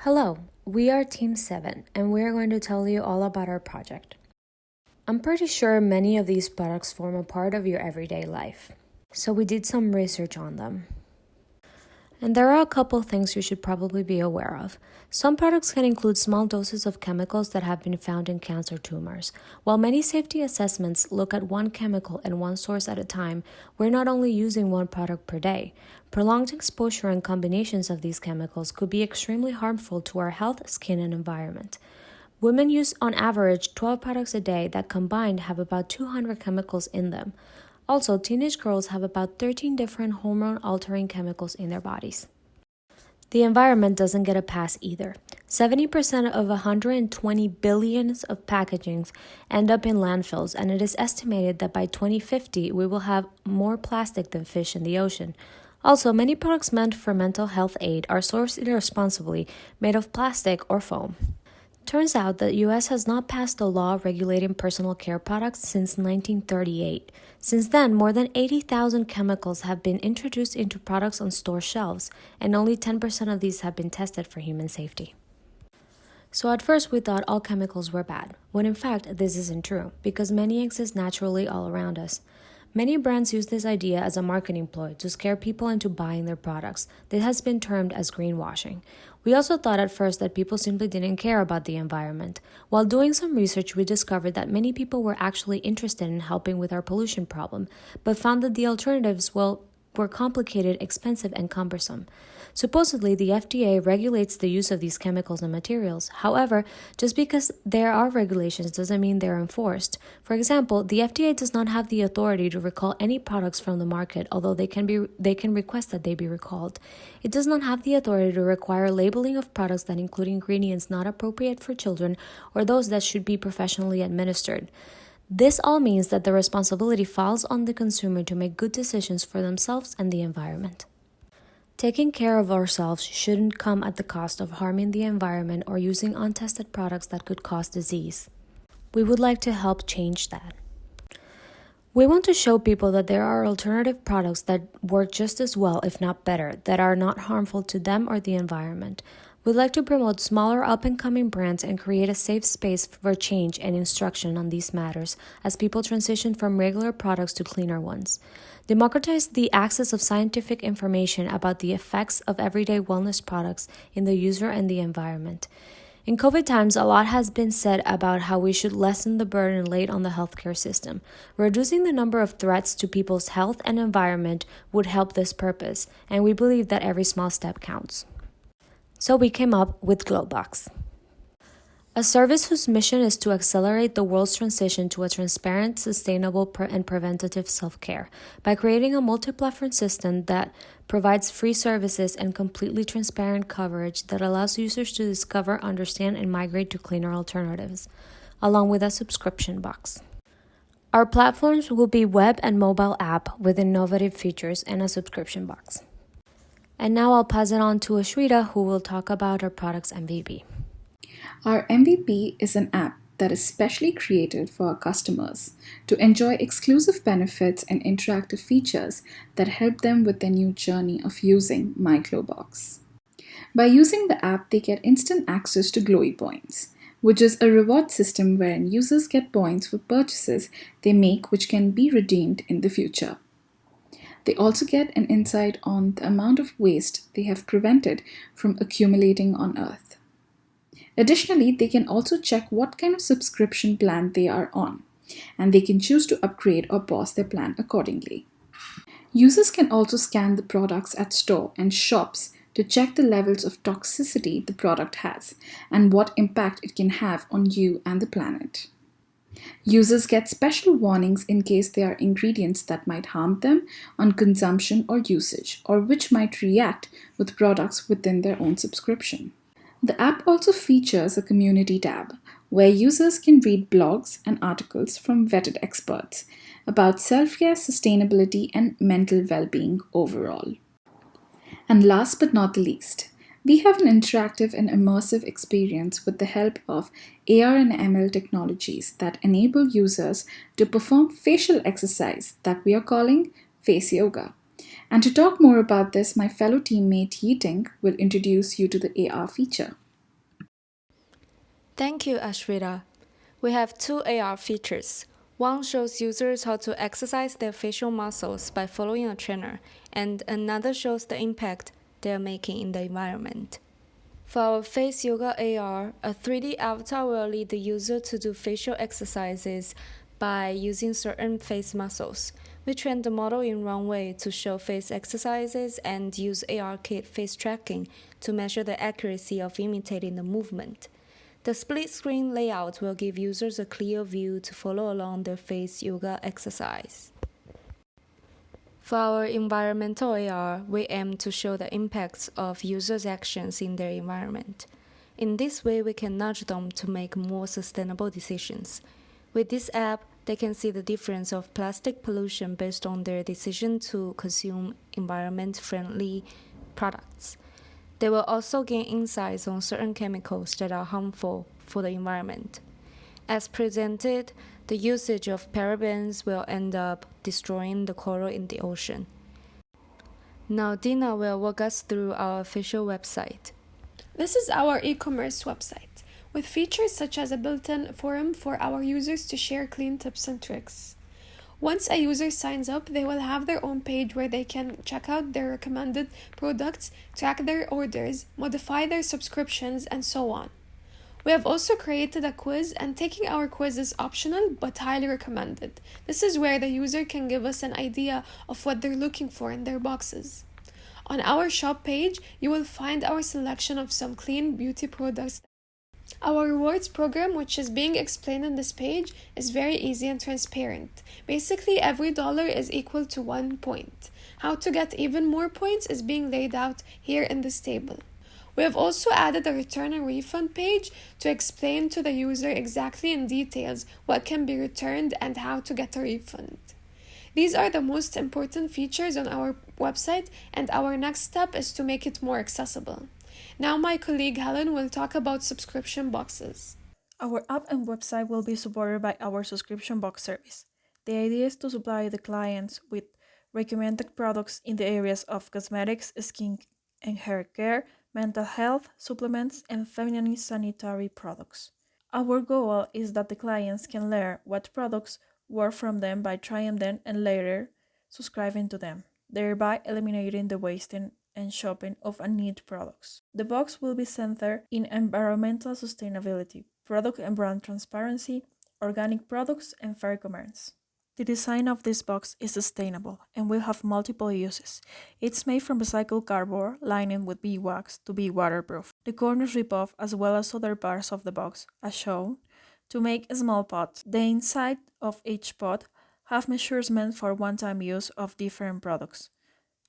Hello, we are Team 7 and we are going to tell you all about our project. I'm pretty sure many of these products form a part of your everyday life, so we did some research on them. And there are a couple things you should probably be aware of. Some products can include small doses of chemicals that have been found in cancer tumors. While many safety assessments look at one chemical and one source at a time, we're not only using one product per day. Prolonged exposure and combinations of these chemicals could be extremely harmful to our health, skin, and environment. Women use on average 12 products a day that combined have about 200 chemicals in them. Also, teenage girls have about 13 different hormone-altering chemicals in their bodies. The environment doesn't get a pass either. 70% of 120 billions of packagings end up in landfills, and it is estimated that by 2050 we will have more plastic than fish in the ocean. Also, many products meant for mental health aid are sourced irresponsibly, made of plastic or foam. Turns out that the U.S. has not passed a law regulating personal care products since 1938. Since then, more than 80,000 chemicals have been introduced into products on store shelves, and only 10% of these have been tested for human safety. So at first we thought all chemicals were bad, when in fact this isn't true, because many exist naturally all around us. Many brands use this idea as a marketing ploy to scare people into buying their products. This has been termed as greenwashing. We also thought at first that people simply didn't care about the environment. While doing some research, we discovered that many people were actually interested in helping with our pollution problem, but found that the alternatives, were complicated, expensive, and cumbersome. Supposedly, the FDA regulates the use of these chemicals and materials. However, just because there are regulations doesn't mean they're enforced. For example, the FDA does not have the authority to recall any products from the market, although they can request that they be recalled. It does not have the authority to require labeling of products that include ingredients not appropriate for children or those that should be professionally administered. This all means that the responsibility falls on the consumer to make good decisions for themselves and the environment. Taking care of ourselves shouldn't come at the cost of harming the environment or using untested products that could cause disease. We would like to help change that. We want to show people that there are alternative products that work just as well, if not better, that are not harmful to them or the environment. We'd like to promote smaller up-and-coming brands and create a safe space for change and instruction on these matters as people transition from regular products to cleaner ones. Democratize the access of scientific information about the effects of everyday wellness products in the user and the environment. In COVID times, a lot has been said about how we should lessen the burden laid on the healthcare system. Reducing the number of threats to people's health and environment would help this purpose, and we believe that every small step counts. So we came up with GlowBox, a service whose mission is to accelerate the world's transition to a transparent, sustainable, and preventative self-care by creating a multi-platform system that provides free services and completely transparent coverage that allows users to discover, understand, and migrate to cleaner alternatives, along with a subscription box. Our platforms will be web and mobile app with innovative features and a subscription box. And now I'll pass it on to Ashrita, who will talk about our product's MVP. Our MVP is an app that is specially created for our customers to enjoy exclusive benefits and interactive features that help them with their new journey of using My GlowBox. By using the app, they get instant access to Glowy Points, which is a reward system wherein users get points for purchases they make which can be redeemed in the future. They also get an insight on the amount of waste they have prevented from accumulating on Earth. Additionally, they can also check what kind of subscription plan they are on, and they can choose to upgrade or pause their plan accordingly. Users can also scan the products at store and shops to check the levels of toxicity the product has and what impact it can have on you and the planet. Users get special warnings in case there are ingredients that might harm them on consumption or usage, or which might react with products within their own subscription. The app also features a community tab, where users can read blogs and articles from vetted experts about self-care, sustainability, and mental well-being overall. And last but not the least, we have an interactive and immersive experience with the help of AR and ML technologies that enable users to perform facial exercise that we are calling face yoga. And to talk more about this, my fellow teammate Yi Ting will introduce you to the AR feature. Thank you, Ashrita. We have two AR features. One shows users how to exercise their facial muscles by following a trainer, and another shows the impact they are making in the environment. For our Face Yoga AR, a 3D avatar will lead the user to do facial exercises by using certain face muscles. We train the model in Runway to show face exercises and use AR-Kit face tracking to measure the accuracy of imitating the movement. The split screen layout will give users a clear view to follow along their face yoga exercise. For our environmental AR, we aim to show the impacts of users' actions in their environment. In this way, we can nudge them to make more sustainable decisions. With this app, they can see the difference of plastic pollution based on their decision to consume environment-friendly products. They will also gain insights on certain chemicals that are harmful for the environment. As presented, the usage of parabens will end up destroying the coral in the ocean. Now Dina will walk us through our official website. This is our e-commerce website, with features such as a built-in forum for our users to share clean tips and tricks. Once a user signs up, they will have their own page where they can check out their recommended products, track their orders, modify their subscriptions, and so on. We have also created a quiz, and taking our quiz is optional but highly recommended. This is where the user can give us an idea of what they're looking for in their boxes. On our shop page, you will find our selection of some clean beauty products. Our rewards program, which is being explained on this page, is very easy and transparent. Basically, every dollar is equal to 1 point. How to get even more points is being laid out here in this table. We have also added a return and refund page to explain to the user exactly in details what can be returned and how to get a refund. These are the most important features on our website, and our next step is to make it more accessible. Now my colleague Helen will talk about subscription boxes. Our app and website will be supported by our subscription box service. The idea is to supply the clients with recommended products in the areas of cosmetics, skin and hair care, mental health, supplements, and feminine sanitary products. Our goal is that the clients can learn what products work from them by trying them and later subscribing to them, thereby eliminating the wasting and shopping of unneeded products. The box will be centered in environmental sustainability, product and brand transparency, organic products, and fair commerce. The design of this box is sustainable and will have multiple uses. It's made from recycled cardboard, lining with beeswax to be waterproof. The corners rip off as well as other parts of the box, as shown, to make small pots. The inside of each pot have measurements for one-time use of different products,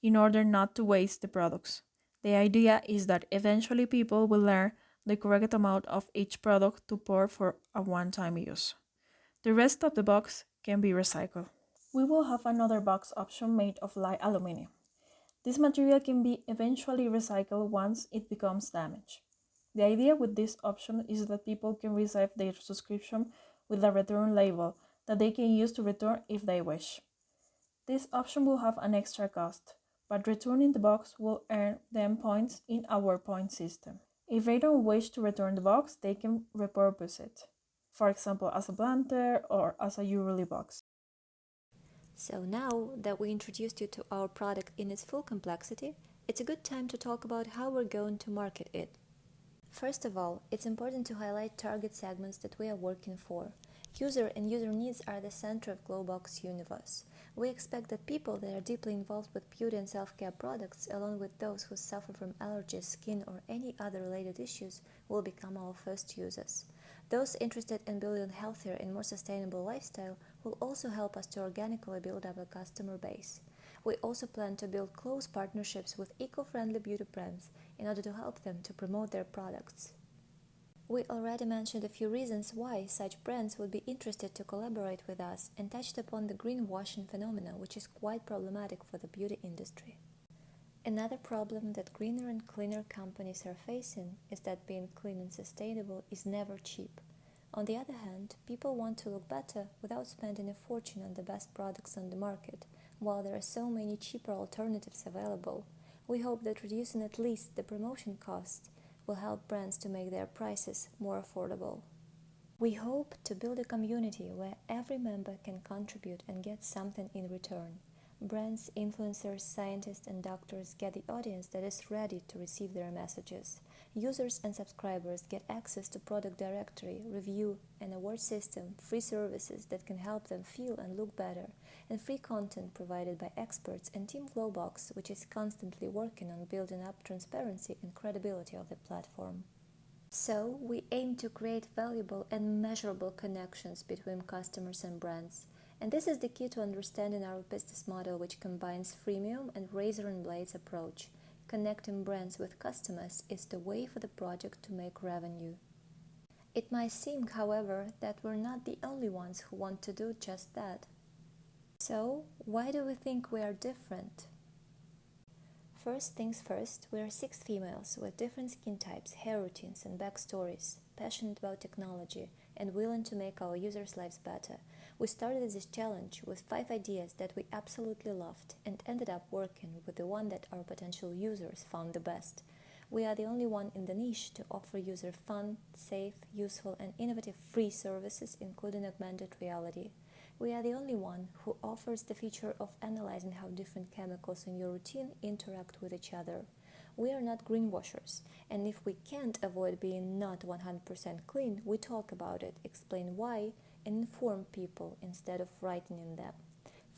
in order not to waste the products. The idea is that eventually people will learn the correct amount of each product to pour for a one-time use. The rest of the box can be recycled. We will have another box option made of light aluminum. This material can be eventually recycled once it becomes damaged. The idea with this option is that people can receive their subscription with a return label that they can use to return if they wish. This option will have an extra cost, but returning the box will earn them points in our point system. If they don't wish to return the box, they can repurpose it, for example as a planter or as a jewelry box. So now that we introduced you to our product in its full complexity, it's a good time to talk about how we're going to market it. First of all, it's important to highlight target segments that we are working for. User and user needs are the center of GlowBox universe. We expect that people that are deeply involved with beauty and self-care products, along with those who suffer from allergies, skin, or any other related issues, will become our first users. Those interested in building a healthier and more sustainable lifestyle will also help us to organically build up a customer base. We also plan to build close partnerships with eco-friendly beauty brands in order to help them to promote their products. We already mentioned a few reasons why such brands would be interested to collaborate with us and touched upon the greenwashing phenomenon, which is quite problematic for the beauty industry. Another problem that greener and cleaner companies are facing is that being clean and sustainable is never cheap. On the other hand, people want to look better without spending a fortune on the best products on the market, while there are so many cheaper alternatives available. We hope that reducing at least the promotion costs will help brands to make their prices more affordable. We hope to build a community where every member can contribute and get something in return. Brands, influencers, scientists, and doctors get the audience that is ready to receive their messages. Users and subscribers get access to product directory, review, and award system, free services that can help them feel and look better, and free content provided by experts and Team GlowBox, which is constantly working on building up transparency and credibility of the platform. So, we aim to create valuable and measurable connections between customers and brands. And this is the key to understanding our business model, which combines freemium and razor and blades approach. Connecting brands with customers is the way for the project to make revenue. It might seem, however, that we're not the only ones who want to do just that. So, why do we think we are different? First things first, we are 6 females with different skin types, hair routines, and backstories, passionate about technology, and willing to make our users' lives better. We started this challenge with 5 ideas that we absolutely loved and ended up working with the one that our potential users found the best. We are the only one in the niche to offer user fun, safe, useful, and innovative free services, including augmented reality. We are the only one who offers the feature of analyzing how different chemicals in your routine interact with each other. We are not greenwashers, and if we can't avoid being not 100% clean, we talk about it, explain why, and inform people instead of frightening them.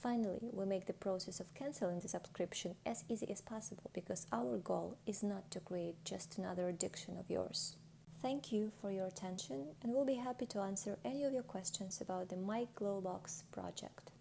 Finally, we make the process of canceling the subscription as easy as possible because our goal is not to create just another addiction of yours. Thank you for your attention, and we'll be happy to answer any of your questions about the My GlowBox project.